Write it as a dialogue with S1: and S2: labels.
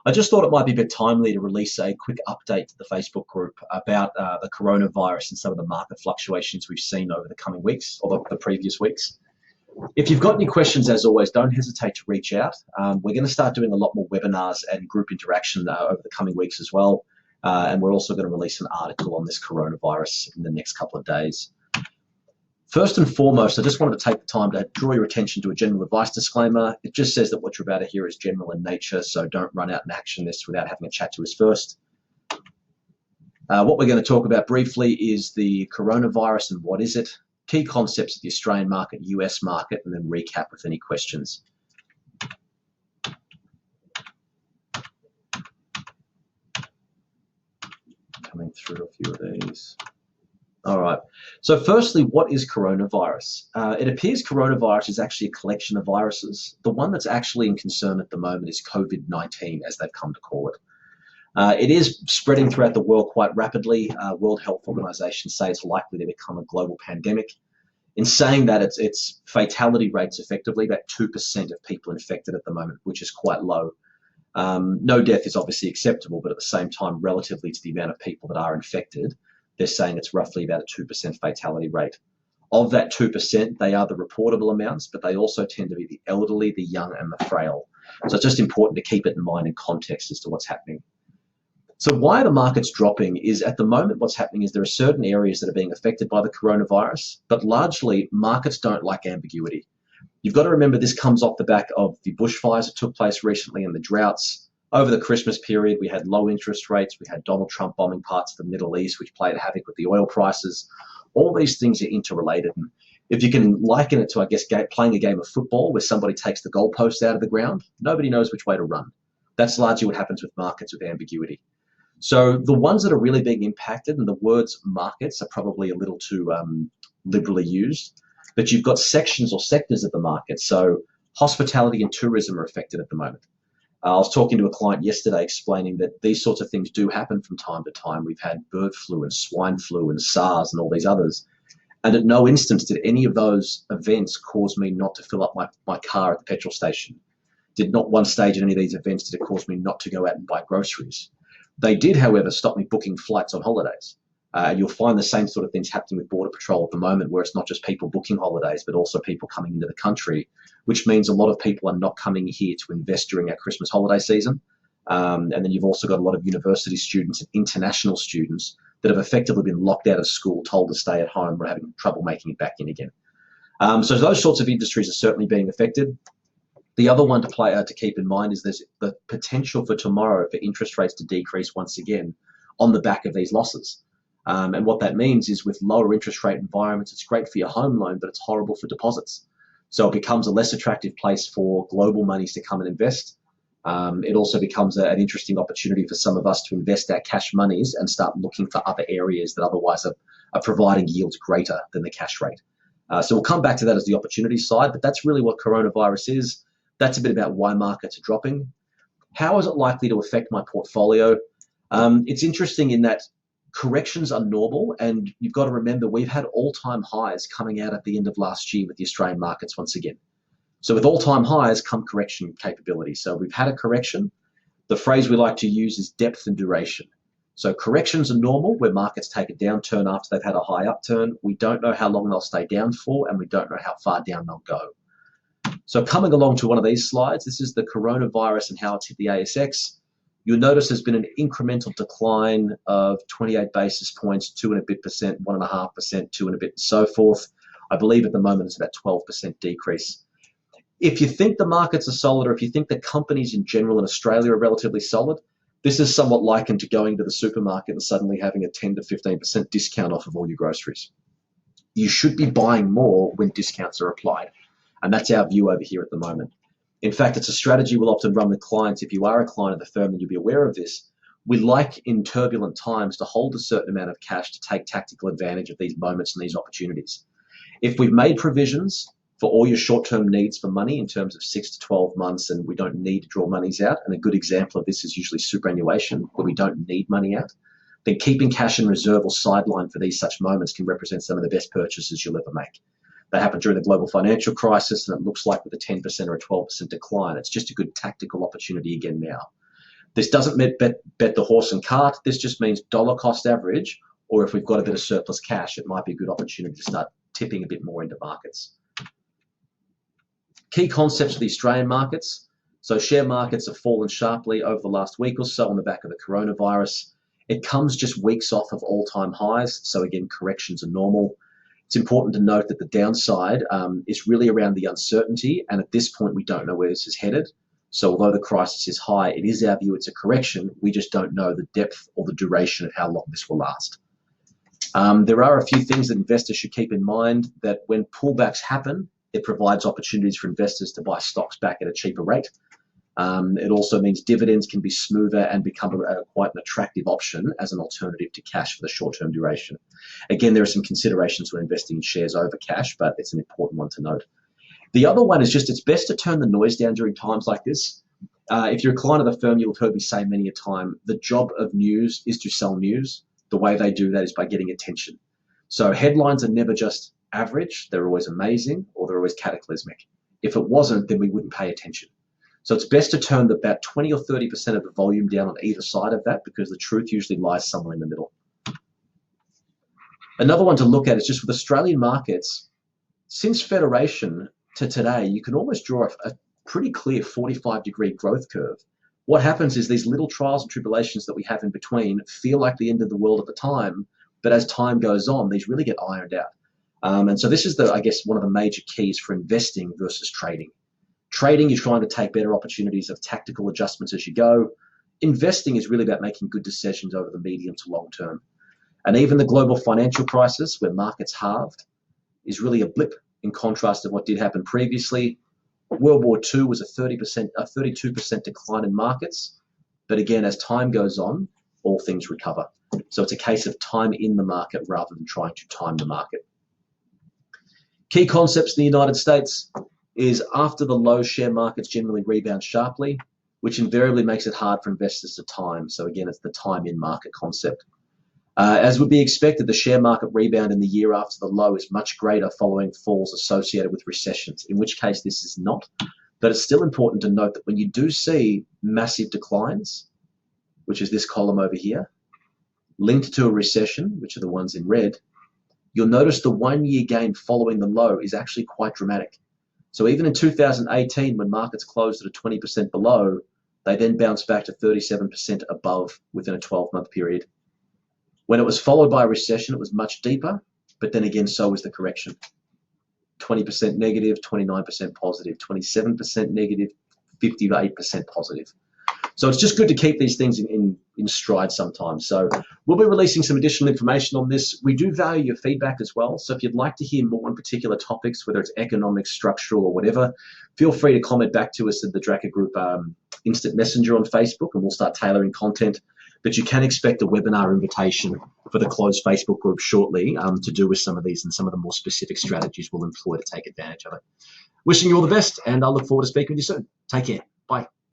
S1: I just thought it might be a bit timely to release a quick update to the Facebook group about the coronavirus and some of the market fluctuations we've seen over the coming weeks or the previous weeks. If you've got any questions, as always, don't hesitate to reach out. We're going to start doing a lot more webinars and group interaction over the coming weeks as well. And we're also going to release an article on this coronavirus in the next couple of days. First and foremost, I just wanted to take the time to draw your attention to a general advice disclaimer. It just says that what you're about to hear is general in nature, so don't run out and action this without having a chat to us first. What we're going to talk about briefly is the coronavirus and what is it, key concepts of the Australian market, US market, and then recap with any questions. Coming through a few of these. All right. So firstly, what is coronavirus? It appears coronavirus is actually a collection of viruses. The one that's actually in concern at the moment is COVID-19, as they've come to call it. It is spreading throughout the world quite rapidly. World Health Organization say it's likely to become a global pandemic. In saying that, its fatality rate's effectively about 2% of people infected at the moment, which is quite low. No death is obviously acceptable, but at the same time, relatively to the amount of people that are infected, they're saying it's roughly about a 2% fatality rate. Of that 2%, they are the reportable amounts, but they also tend to be the elderly, the young, and the frail. So it's just important to keep it in mind in context as to what's happening. So why the market's dropping is, at the moment, what's happening is there are certain areas that are being affected by the coronavirus, but largely markets don't like ambiguity. You've got to remember this comes off the back of the bushfires that took place recently and the droughts. Over the Christmas period, we had low interest rates. We had Donald Trump bombing parts of the Middle East, which played havoc with the oil prices. All these things are interrelated. And if you can liken it to, I guess, playing a game of football where somebody takes the goalpost out of the ground, nobody knows which way to run. That's largely what happens with markets with ambiguity. So the ones that are really being impacted, and the words markets are probably a little too liberally used, but you've got sections or sectors of the market. So hospitality and tourism are affected at the moment. I was talking to a client yesterday explaining that these sorts of things do happen from time to time. We've had bird flu and swine flu and SARS and all these others. And at no instance did any of those events cause me not to fill up my car at the petrol station. Did not one stage in any of these events did it cause me not to go out and buy groceries. They did, however, stop me booking flights on holidays. You'll find the same sort of things happening with Border Patrol at the moment, where it's not just people booking holidays, but also people coming into the country, which means a lot of people are not coming here to invest during our Christmas holiday season. And then you've also got a lot of university students and international students that have effectively been locked out of school, told to stay at home, or having trouble making it back in again. So those sorts of industries are certainly being affected. The other one to keep in mind is there's the potential for tomorrow for interest rates to decrease once again on the back of these losses. And what that means is with lower interest rate environments, it's great for your home loan, but it's horrible for deposits. So it becomes a less attractive place for global monies to come and invest. It also becomes an interesting opportunity for some of us to invest our cash monies and start looking for other areas that otherwise are providing yields greater than the cash rate. So we'll come back to that as the opportunity side, but that's really what coronavirus is. That's a bit about why markets are dropping. How is it likely to affect my portfolio? It's interesting in that corrections are normal, and you've got to remember we've had all-time highs coming out at the end of last year with the Australian markets once again. So with all-time highs come correction capability. So we've had a correction. The phrase we like to use is depth and duration. So corrections are normal where markets take a downturn after they've had a high upturn. We don't know how long they'll stay down for, and we don't know how far down they'll go. So coming along to one of these slides, this is the coronavirus and how it's hit the ASX. You'll notice there's been an incremental decline of 28 basis points, 2 and a bit percent, 1.5%, 2 and a bit, and so forth. I believe at the moment it's about 12% decrease. If you think the markets are solid, or if you think the companies in general in Australia are relatively solid, this is somewhat likened to going to the supermarket and suddenly having a 10 to 15% discount off of all your groceries. You should be buying more when discounts are applied. And that's our view over here at the moment. In fact, it's a strategy we'll often run with clients. If you are a client of the firm, then you'll be aware of this. We like in turbulent times to hold a certain amount of cash to take tactical advantage of these moments and these opportunities. If we've made provisions for all your short-term needs for money in terms of 6 to 12 months and we don't need to draw monies out, and a good example of this is usually superannuation where we don't need money out, then keeping cash in reserve or sideline for these such moments can represent some of the best purchases you'll ever make. That happened during the global financial crisis, and it looks like with a 10% or a 12% decline, it's just a good tactical opportunity again now. This doesn't bet the horse and cart. This just means dollar cost average, or if we've got a bit of surplus cash, it might be a good opportunity to start tipping a bit more into markets. Key concepts for the Australian markets. So share markets have fallen sharply over the last week or so on the back of the coronavirus. It comes just weeks off of all-time highs. So again, corrections are normal. It's important to note that the downside is really around the uncertainty. And at this point, we don't know where this is headed. So although the crisis is high, it is our view it's a correction. We just don't know the depth or the duration of how long this will last. There are a few things that investors should keep in mind, that when pullbacks happen, it provides opportunities for investors to buy stocks back at a cheaper rate. It also means dividends can be smoother and become quite an attractive option as an alternative to cash for the short-term duration. Again, there are some considerations when investing in shares over cash, but it's an important one to note. The other one is just it's best to turn the noise down during times like this. If you're a client of the firm, you'll have heard me say many a time, the job of news is to sell news. The way they do that is by getting attention. So headlines are never just average, they're always amazing, or they're always cataclysmic. If it wasn't, then we wouldn't pay attention. So it's best to turn about 20 or 30% of the volume down on either side of that, because the truth usually lies somewhere in the middle. Another one to look at is just with Australian markets, since Federation to today, you can almost draw a pretty clear 45-degree growth curve. What happens is these little trials and tribulations that we have in between feel like the end of the world at the time, but as time goes on, these really get ironed out. And so this is, I guess, one of the major keys for investing versus trading. Trading, you're trying to take better opportunities of tactical adjustments as you go. Investing is really about making good decisions over the medium to long term. And even the global financial crisis, where markets halved, is really a blip in contrast to what did happen previously. World War II was a 32% decline in markets. But again, as time goes on, all things recover. So it's a case of time in the market rather than trying to time the market. Key concepts in the United States is after the low, share markets generally rebound sharply, which invariably makes it hard for investors to time. So again, it's the time in market concept. As would be expected, the share market rebound in the year after the low is much greater following falls associated with recessions, in which case this is not. But it's still important to note that when you do see massive declines, which is this column over here, linked to a recession, which are the ones in red, you'll notice the 1 year gain following the low is actually quite dramatic. So even in 2018, when markets closed at a 20% below, they then bounced back to 37% above within a 12-month period. When it was followed by a recession, it was much deeper, but then again, so was the correction. 20% negative, 29% positive, 27% negative, 58% positive. So it's just good to keep these things in stride sometimes. So we'll be releasing some additional information on this. We do value your feedback as well. So if you'd like to hear more on particular topics, whether it's economic, structural, or whatever, feel free to comment back to us at the Dracker Group Instant Messenger on Facebook, and we'll start tailoring content. But you can expect a webinar invitation for the closed Facebook group shortly to do with some of these and some of the more specific strategies we'll employ to take advantage of it. Wishing you all the best, and I look forward to speaking with you soon. Take care. Bye.